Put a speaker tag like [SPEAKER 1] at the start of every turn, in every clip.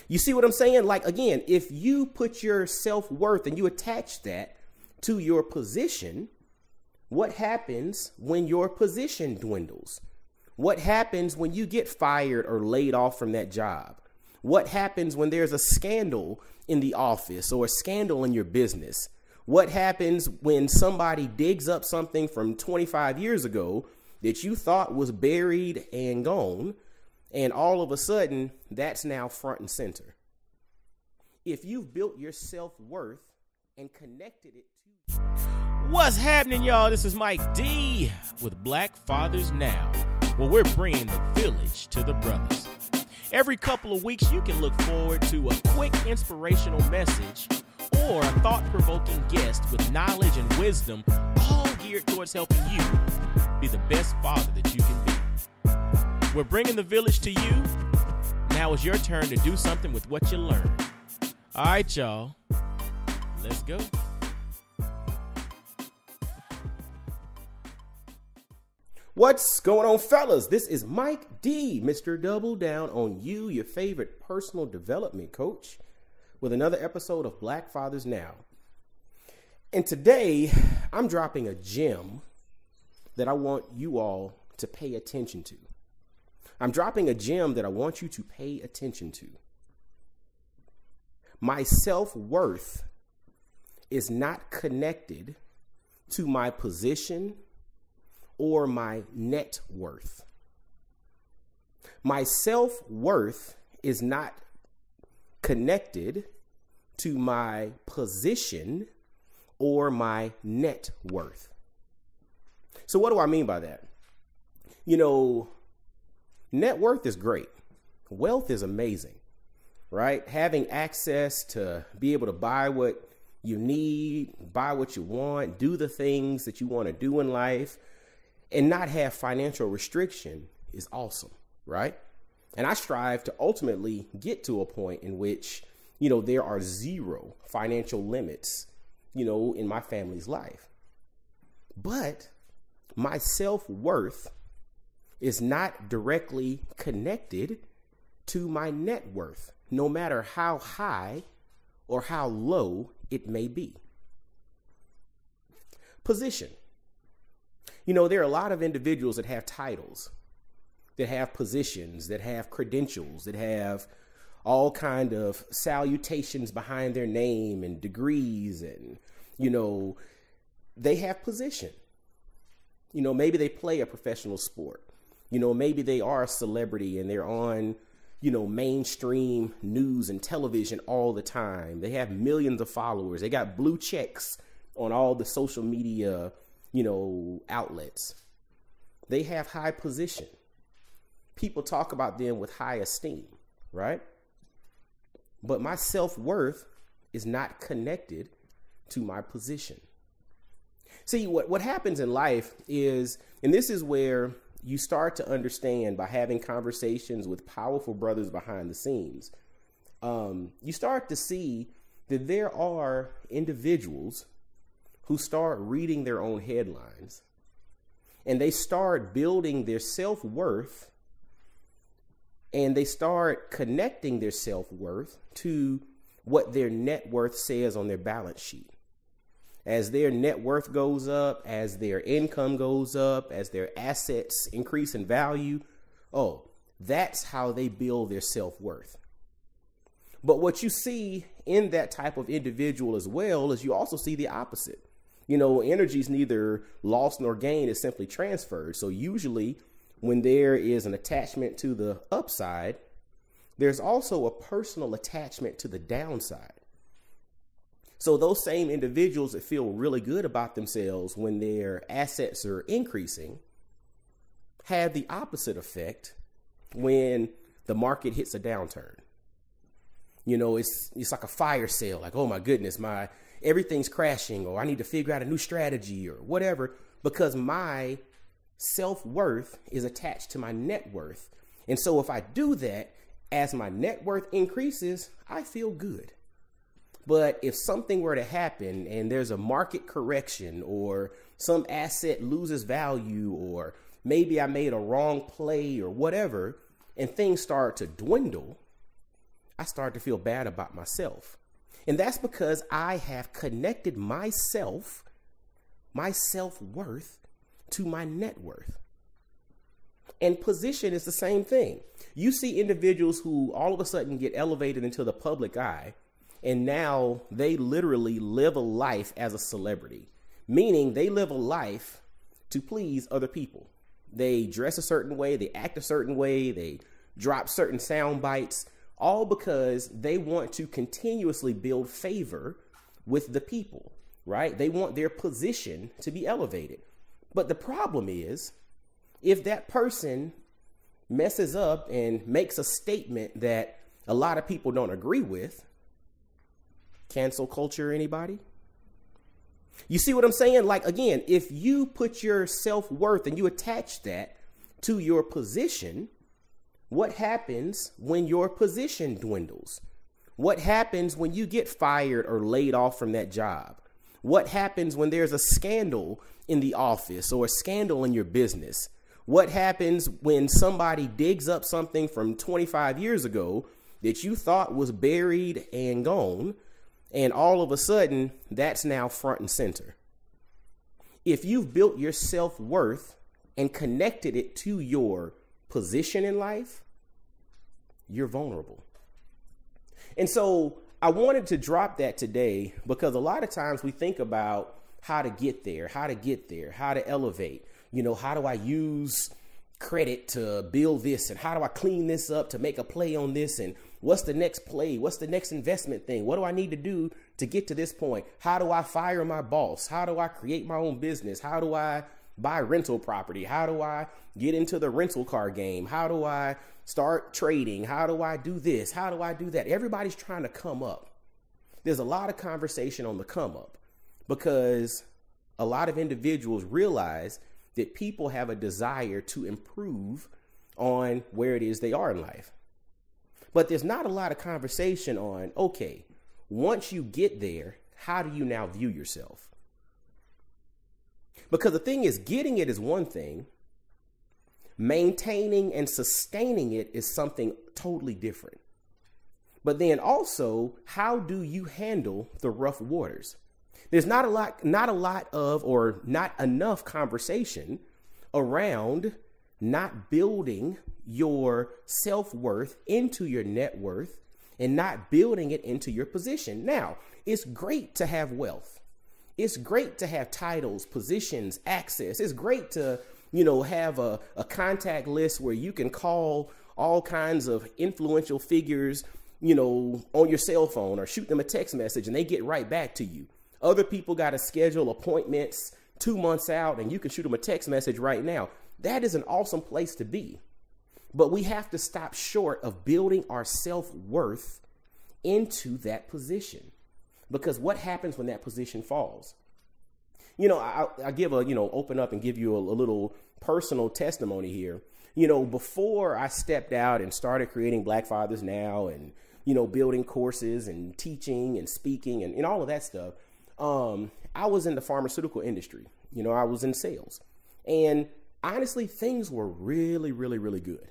[SPEAKER 1] You see what I'm saying? Like, again, if you put your self-worth and you attach that to your position, what happens when your position dwindles? What happens when you get fired or laid off from that job? What happens when there's a scandal in the office or a scandal in your business? What happens when somebody digs up something from 25 years ago that you thought was buried and gone, and all of a sudden that's now front and center? If you've built your self-worth and connected it to...
[SPEAKER 2] What's happening, y'all? This is Mike D with Black Fathers Now, where we're bringing the village to the brothers. Every couple of weeks, you can look forward to a quick inspirational message or a thought-provoking guest with knowledge and wisdom, all geared towards helping you be the best father that you can be. We're bringing the village to you. Now it's your turn to do something with what you learned. All right, y'all. Let's go.
[SPEAKER 1] What's going on, fellas? This is Mike D, Mr. Double Down on You, your favorite personal development coach, with another episode of Black Fathers Now. And today, I'm dropping a gem that I want you all to pay attention to. I'm dropping a gem that I want you to pay attention to. My self-worth is not connected to my position or my net worth. My self-worth is not connected to my position or my net worth. So what do I mean by that? You know, net worth is great. Wealth is amazing, right? Having access to be able to buy what you need, buy what you want, do the things that you want to do in life, and not have financial restriction is awesome, right? And I strive to ultimately get to a point in which, you know, there are zero financial limits, you know, in my family's life. But my self-worth is not directly connected to my net worth, no matter how high or how low it may be. Position. You know, there are a lot of individuals that have titles, that have positions, that have credentials, that have all kind of salutations behind their name and degrees, and, you know, they have position. You know, maybe they play a professional sport. You know, maybe they are a celebrity and they're on, you know, mainstream news and television all the time. They have millions of followers. They got blue checks on all the social media, you know, outlets. They have high position. People talk about them with high esteem, right? But my self-worth is not connected to my position. See, what happens in life is, and this is where you start to understand by having conversations with powerful brothers behind the scenes, you start to see that there are individuals who start reading their own headlines, and they start building their self-worth, and they start connecting their self-worth to what their net worth says on their balance sheet. As their net worth goes up, as their income goes up, as their assets increase in value, oh, that's how they build their self-worth. But what you see in that type of individual as well is you also see the opposite. You know, energy is neither lost nor gained, it's simply transferred. So usually when there is an attachment to the upside, there's also a personal attachment to the downside. So those same individuals that feel really good about themselves when their assets are increasing have the opposite effect when the market hits a downturn. You know, it's like a fire sale, like, oh my goodness, everything's crashing, or I need to figure out a new strategy or whatever, because my self-worth is attached to my net worth. And so if I do that, as my net worth increases, I feel good. But if something were to happen and there's a market correction, or some asset loses value, or maybe I made a wrong play or whatever, and things start to dwindle, I started to feel bad about myself. And that's because I have connected myself, my self-worth, to my net worth. And position is the same thing. You see individuals who all of a sudden get elevated into the public eye, and now they literally live a life as a celebrity, meaning they live a life to please other people. They dress a certain way, they act a certain way, they drop certain sound bites, all because they want to continuously build favor with the people, right? They want their position to be elevated. But the problem is, if that person messes up and makes a statement that a lot of people don't agree with, cancel culture, anybody? You see what I'm saying? Like, again, if you put your self-worth and you attach that to your position, what happens when your position dwindles? What happens when you get fired or laid off from that job? What happens when there's a scandal in the office or a scandal in your business? What happens when somebody digs up something from 25 years ago that you thought was buried and gone, and all of a sudden that's now front and center? If you've built your self-worth and connected it to your position in life, you're vulnerable. And so I wanted to drop that today because a lot of times we think about how to get there, how to elevate. You know, how do I use credit to build this? And how do I clean this up to make a play on this? And what's the next play? What's the next investment thing? What do I need to do to get to this point? How do I fire my boss? How do I create my own business? How do I buy rental property? How do I get into the rental car game? How do I start trading? How do I do this? How do I do that? Everybody's trying to come up. There's a lot of conversation on the come up because a lot of individuals realize that people have a desire to improve on where it is they are in life. But there's not a lot of conversation on, okay, once you get there, how do you now view yourself? Because the thing is, getting it is one thing. Maintaining and sustaining it is something totally different. But then also, how do you handle the rough waters? There's not enough conversation around not building your self-worth into your net worth and not building it into your position. Now, it's great to have wealth. It's great to have titles, positions, access. It's great to, have a contact list where you can call all kinds of influential figures, on your cell phone or shoot them a text message and they get right back to you. Other people got to schedule appointments 2 months out and you can shoot them a text message right now. That is an awesome place to be. But we have to stop short of building our self-worth into that position. Because what happens when that position falls? I give open up and give you a little personal testimony here. Before I stepped out and started creating Black Fathers Now and, building courses and teaching and speaking and all of that stuff, I was in the pharmaceutical industry. I was in sales. And honestly, things were really, really, really good.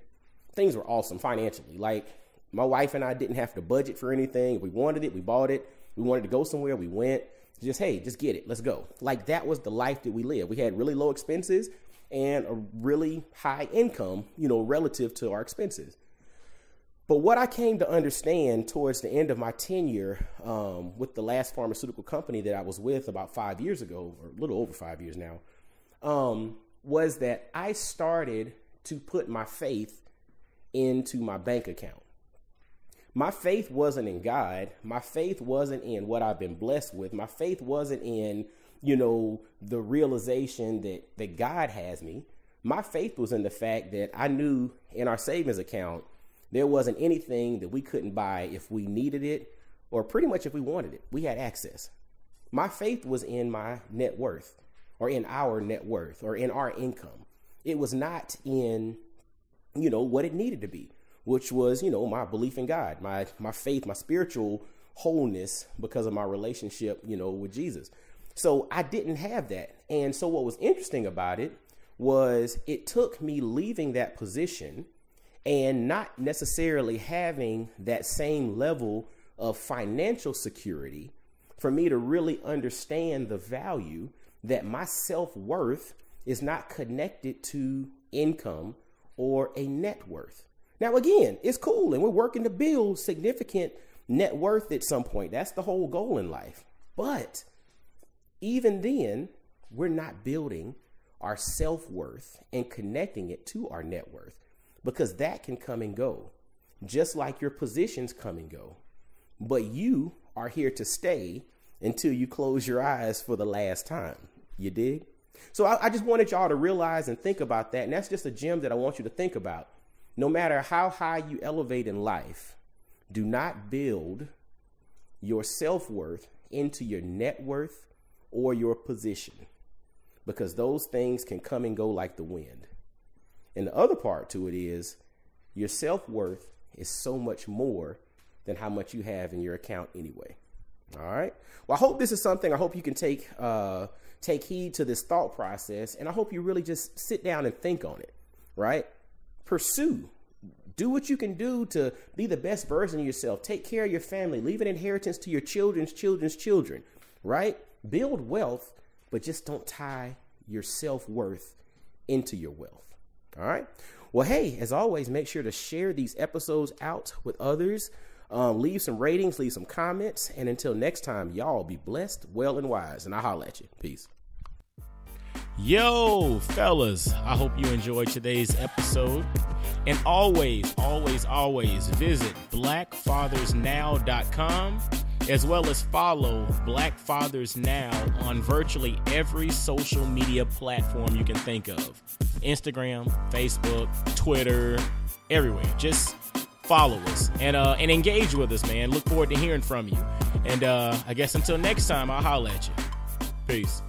[SPEAKER 1] Things were awesome financially. Like, my wife and I didn't have to budget for anything. If we wanted it, we bought it. We wanted to go somewhere, we went. Just get it. Let's go. Like, that was the life that we lived. We had really low expenses and a really high income, relative to our expenses. But what I came to understand towards the end of my tenure with the last pharmaceutical company that I was with about 5 years ago, or a little over 5 years now, was that I started to put my faith into my bank account. My faith wasn't in God. My faith wasn't in what I've been blessed with. My faith wasn't in, the realization that God has me. My faith was in the fact that I knew in our savings account, there wasn't anything that we couldn't buy if we needed it, or pretty much if we wanted it. We had access. My faith was in my net worth, or in our net worth, or in our income. It was not in, what it needed to be, which was, my belief in God, my faith, my spiritual wholeness because of my relationship, with Jesus. So I didn't have that. And so what was interesting about it was it took me leaving that position and not necessarily having that same level of financial security for me to really understand the value that my self-worth is not connected to income or a net worth. Now, again, it's cool and we're working to build significant net worth at some point. That's the whole goal in life. But even then, we're not building our self-worth and connecting it to our net worth, because that can come and go, just like your positions come and go. But you are here to stay until you close your eyes for the last time. You dig? So I just wanted y'all to realize and think about that. And that's just a gem that I want you to think about. No matter how high you elevate in life, do not build your self-worth into your net worth or your position, because those things can come and go like the wind. And the other part to it is your self-worth is so much more than how much you have in your account anyway. All right. Well, I hope this is something. I hope you can take heed to this thought process. And I hope you really just sit down and think on it. Right. Pursue. Do what you can do to be the best version of yourself. Take care of your family. Leave an inheritance to your children's children's children. Right. Build wealth, but just don't tie your self-worth into your wealth. All right. Well, hey, as always, make sure to share these episodes out with others. Leave some ratings, leave some comments. And until next time, y'all be blessed, well, and wise. And I'll holler at you. Peace.
[SPEAKER 2] Yo, fellas, I hope you enjoyed today's episode. And always, always, always visit blackfathersnow.com, as well as follow Black Fathers Now on virtually every social media platform you can think of. Instagram, Facebook, Twitter, everywhere. Just follow us and engage with us, man. Look forward to hearing from you. And I guess until next time, I'll holler at you. Peace.